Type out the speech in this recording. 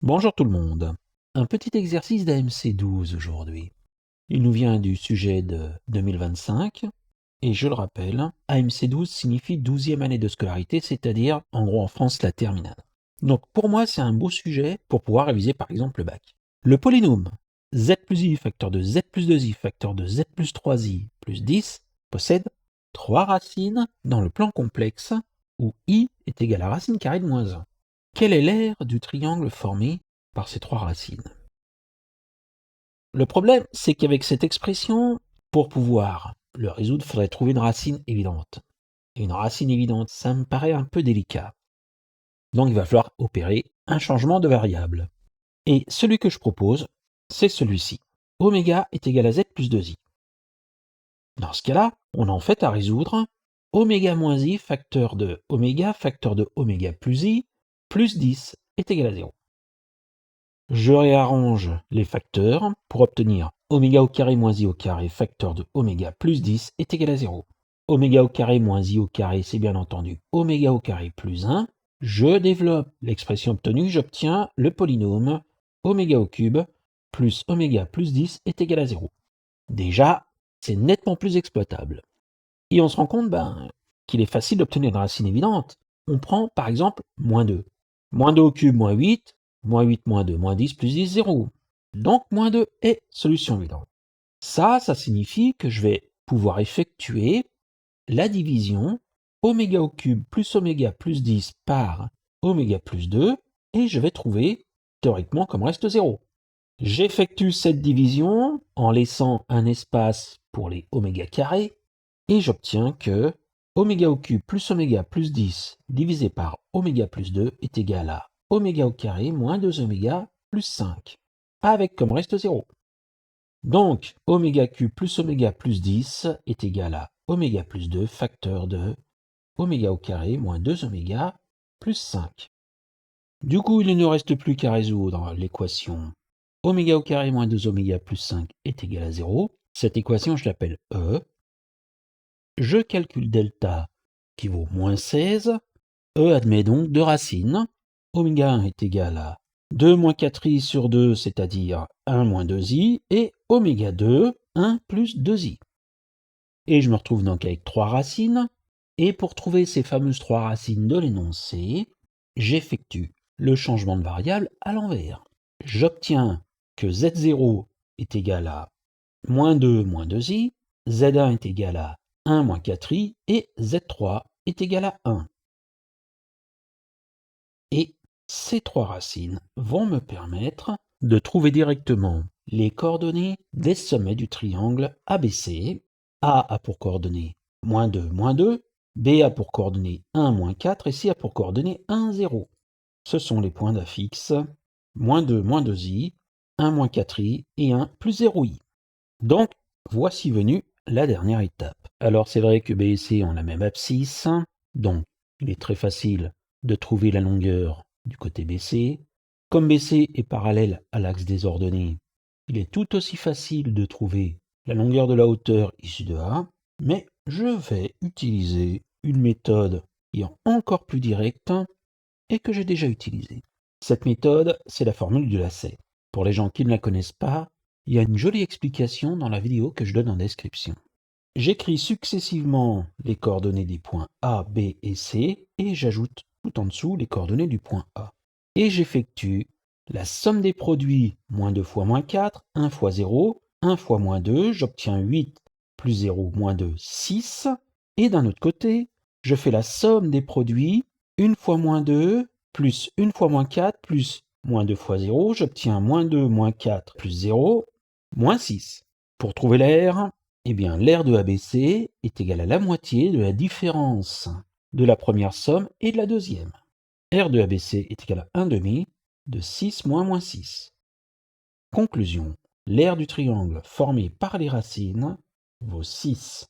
Bonjour tout le monde. Un petit exercice d'AMC12 aujourd'hui. Il nous vient du sujet de 2025 et je le rappelle, AMC12 signifie 12e année de scolarité, c'est-à-dire en gros en France la terminale. Donc pour moi c'est un beau sujet pour pouvoir réviser par exemple le bac. Le polynôme z plus i facteur de z plus 2i facteur de z plus 3i plus 10 possède 3 racines dans le plan complexe où i est égal à racine carrée de moins 1. Quelle est l'aire du triangle formé par ces 3 racines? Le problème, c'est qu'avec cette expression, pour pouvoir le résoudre, il faudrait trouver une racine évidente. Et une racine évidente, ça me paraît un peu délicat. Donc il va falloir opérer un changement de variable. Et celui que je propose, c'est celui-ci. Oméga est égal à z plus 2i. Dans ce cas-là, on a en fait à résoudre oméga moins i facteur de oméga plus i plus 10 est égal à 0. Je réarrange les facteurs pour obtenir oméga au carré moins i au carré facteur de oméga plus 10 est égal à 0. Oméga au carré moins i au carré, c'est bien entendu oméga au carré plus 1. Je développe l'expression obtenue, j'obtiens le polynôme oméga au cube plus oméga plus 10 est égal à 0. Déjà, c'est nettement plus exploitable. Et on se rend compte qu'il est facile d'obtenir une racine évidente. On prend par exemple moins 2. Moins 2 au cube moins 8 moins 2, moins 10 plus 10, 0. Donc moins 2 est solution évidente. Ça signifie que je vais pouvoir effectuer la division oméga au cube plus oméga plus 10 par oméga plus 2 et je vais trouver théoriquement comme reste 0. J'effectue cette division en laissant un espace pour les oméga carrés et j'obtiens que oméga au cube plus oméga plus 10 divisé par oméga plus 2 est égal à oméga au carré moins 2 oméga plus 5, avec comme reste 0. Donc, oméga cube plus oméga plus 10 est égal à oméga plus 2 facteur de oméga au carré moins 2 oméga plus 5. Du coup, il ne nous reste plus qu'à résoudre l'équation oméga au carré moins 2 oméga plus 5 est égal à 0. Cette équation, je l'appelle E. Je calcule delta qui vaut moins 16. E admet donc deux racines. Oméga 1 est égal à 2 moins 4i sur 2, c'est-à-dire 1 moins 2i, et oméga 2, 1 plus 2i. Et je me retrouve donc avec 3 racines. Et pour trouver ces fameuses 3 racines de l'énoncé, j'effectue le changement de variable à l'envers. J'obtiens que z0 est égal à moins 2 moins 2i, z1 est égal à 1 moins 4i, et z3 est égal à 1. Et ces 3 racines vont me permettre de trouver directement les coordonnées des sommets du triangle ABC. A a pour coordonnées moins 2, B a pour coordonnées 1, moins 4, et C a pour coordonnées 1, 0. Ce sont les points d'affixe moins 2i, 1, moins 4i, et 1 plus 0i. Donc, voici venue la dernière étape. Alors c'est vrai que B et C ont la même abscisse, donc il est très facile de trouver la longueur du côté BC. Comme BC est parallèle à l'axe des ordonnées, il est tout aussi facile de trouver la longueur de la hauteur issue de A, mais je vais utiliser une méthode qui est encore plus directe et que j'ai déjà utilisée. Cette méthode, c'est la formule du lacet. Pour les gens qui ne la connaissent pas, il y a une jolie explication dans la vidéo que je donne en description. J'écris successivement les coordonnées des points A, B et C et j'ajoute tout en dessous les coordonnées du point A. Et j'effectue la somme des produits moins 2 fois moins 4, 1 fois 0, 1 fois moins 2, j'obtiens 8 plus 0 moins 2, 6. Et d'un autre côté, je fais la somme des produits 1 fois moins 2 plus 1 fois moins 4 plus moins 2 fois 0, j'obtiens moins 2 moins 4 plus 0, moins 6. Pour trouver l'aire, eh bien, l'aire de ABC est égale à la moitié de la différence de la première somme et de la deuxième. R de ABC est égal à 1 demi de 6 moins 6. Conclusion. L'aire du triangle formé par les racines vaut 6.